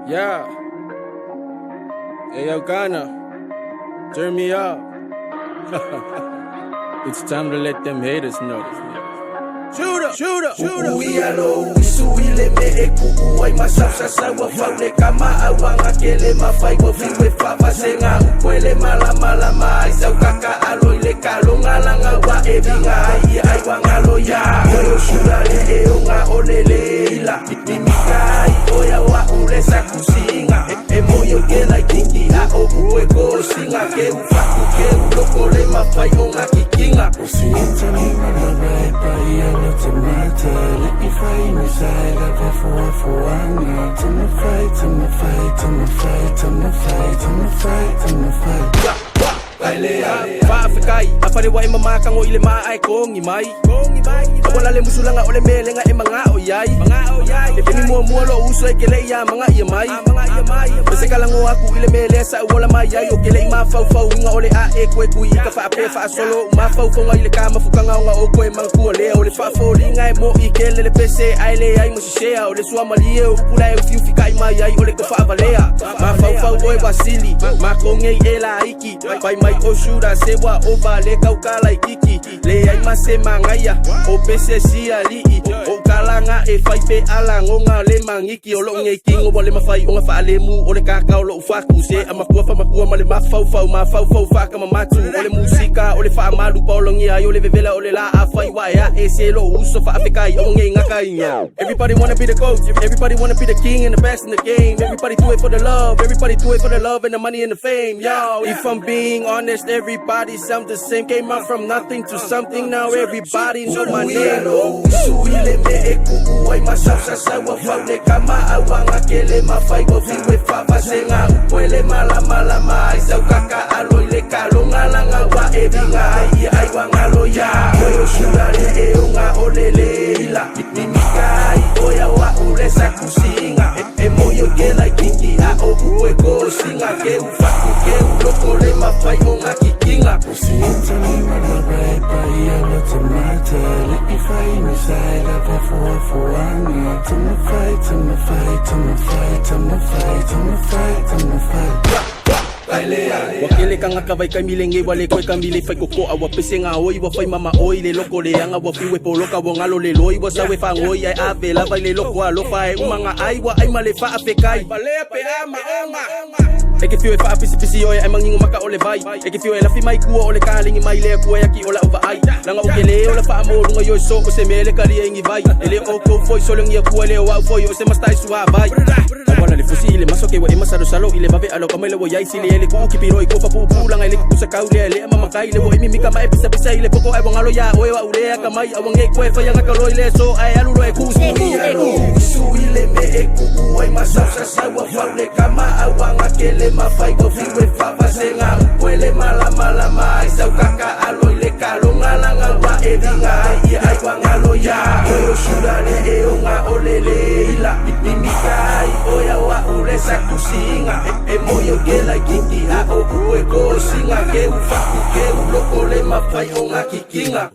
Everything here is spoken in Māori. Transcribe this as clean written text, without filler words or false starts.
Yeah. Hey, yo, Ghana, turn me up. It's time to let them haters know. Shoot up, shoot up, shoot up. Uialo isuile me e kuku ai masasa sawa faule kama awanga kele mafai wa fiwe fafa senga ukwele mala mai sau kaka alo ile kalonga langa wa ebinga ai wangalo ya yo shurale e onga olele ila mimikai oya wa ulesa kusinga e moyo kela kiki a obuwe ko singa ke ufaku ke ulokole mafai onga kikinga Usiita ni mababa ya lotomata. Let me fight inside of a 441. Time to fight, time to fight, time to fight, time to fight, time to fight, time to fight. Afrikai afare wa mamaka ngo ile mai kongi mai wala le musulanga ole melenga e manga oyai e bemi mo lo uso e kele ya manga ye mai se kala ngo aku ile melesa wala mai ya yo kele ma fau nga ole a e kwe ku ka fa pe fa solo ma fau nga ile ka mafuka nga o kwe mangu ole ole fa fo linga e mo i kele le pese ai le ai mo shea ole swa malie o pula e fiu fikai mai ai ole ka fa valea ma fau boy basili ma konge ela iki bai mai o shura se wa over le kaukala ikiki le ai mase mangaya o pese si ali o kalanga e fai pe ala ngonga le mangiki o lo nge kingo bole mafai o fa le mu o le kaka o lo fa ku se amakua fa makua male mafau fa kama matu o le musika o le fa malu pa o lo ngia yo le vevela o le la afai wa ya e se lo uso fa afrikai o nge ngaka inyo. Everybody wanna be the coach, everybody wanna be the king and the best in the game. Everybody do it for the love, everybody do it for the love and the money and the fame. Yo, if I'm being honest, everybody sound the same. Came out from nothing to something, now everybody know my name. Suile me e kuku ai masasa sawa faule kama awanga kele mafai wa fiwe fafa senga ukwele mala mai sau kaka alo ile kalonga langa wa ebinga ai wangalo ya yo shurale e onga olele ila mimikai oya wa ulesa kusinga e moyo kela kiki a obuwe ko singa ke ufaku ke ulokole mafai onga kikinga. Usiita ni mababa ya lotomata. Let me fight inside of a 441. Time to fight, time to fight, time to fight, time to fight, time to fight, time to fight. Wakele kanga kawai kai milenge wale koi kamile fai koko awa pese nga oi wa fai mama oi le loko le anga wa fiwe poloka wa ngalo le loi wa sawe fa ngoi ai ave la vai le loko a lo fai umanga ai wa ai male fa afekai balea pe ama Eke fiwe fa pisi oi ai mangingo maka ole vai eke fiwe la fi mai kuo ole kalingi mai le kuo yaki ola over ai langa ukele ola fa mo lunga yo so o se mele kali ingi vai ele o ko foi solo ngia kuo le wa foi o se mastai suha vai wala le fusi ile masoke wa emasaro salo ile mave alo kamele wo yai sile ele ku kipiroi ko fa pu langa ile ku sa kaule le mama kai le wo imi mika mai pisa ile poko ai wangalo ya o wa ure ka mai awange ko fa yanga ka loile so ai alu lo e ku su ile me e ku ai masasa sawa faule kama awanga kele mafai ko fiwe fafa senga ukwele mala mai sau kaka alo ile kalonga langa wa ebinga ai wangalo ya yo shurale e onga olele ila mimikai oya wa ulesa kusinga e moyo kela kiki a obuwe ko singa ke ufaku ke ulokole mafai onga kikinga.